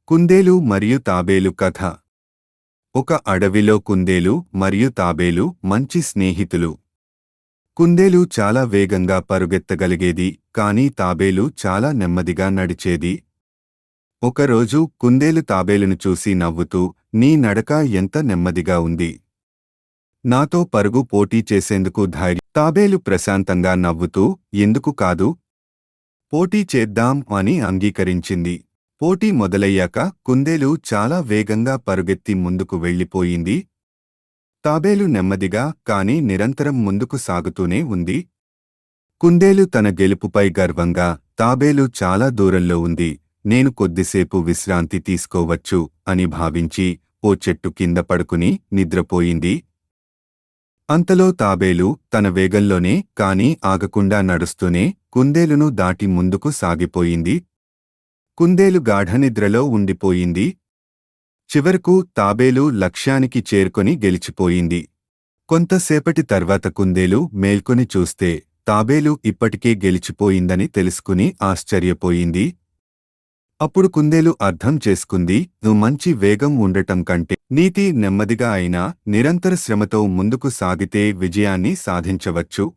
కుందేలు మరియు తాబేలు కథ. ఒక అడవిలో కుందేలు మరియు తాబేలు మంచి స్నేహితులు. కుందేలు చాలా వేగంగా పరుగెత్తగలిగేది, కానీ తాబేలు చాలా నెమ్మదిగా నడిచేది. ఒకరోజు కుందేలు తాబేలును చూసి నవ్వుతూ, "నీ నడక ఎంత నెమ్మదిగా ఉంది. నాతో పరుగు పోటీ చేసేందుకు ధైర్యం." తాబేలు ప్రశాంతంగా నవ్వుతూ, "ఎందుకు కాదు? పోటీ చేద్దాం" అని అంగీకరించింది. పోటీ మొదలయ్యాక కుందేలు చాలా వేగంగా పరుగెత్తి ముందుకు వెళ్ళిపోయింది. తాబేలు నెమ్మదిగా కానీ నిరంతరం ముందుకు సాగుతూనే ఉంది. కుందేలు తన గెలుపుపై గర్వంగా, తాబేలు చాలా దూరంలో ఉంది, నేను కొద్దిసేపు విశ్రాంతి తీసుకోవచ్చు అని భావించి ఓ చెట్టు కింద పడుకుని నిద్రపోయింది. అంతలో తాబేలు తన వేగంలోనే కానీ ఆగకుండా నడుస్తూనే కుందేలును దాటి ముందుకు సాగిపోయింది. కుందేలు గాఢనిద్రలో ఉండిపోయింది. చివరకు తాబేలు లక్ష్యానికి చేరుకొని గెలిచిపోయింది. కొంతసేపటి తర్వాత కుందేలు మేల్కొని చూస్తే తాబేలు ఇప్పటికే గెలిచిపోయిందని తెలుసుకుని ఆశ్చర్యపోయింది. అప్పుడు కుందేలు అర్థం చేసుకుంది, నువ్వు మంచి వేగం ఉండటం కంటే నెమ్మదిగా అయినా నిరంతర శ్రమతో ముందుకు సాగితే విజయాన్ని సాధించవచ్చు.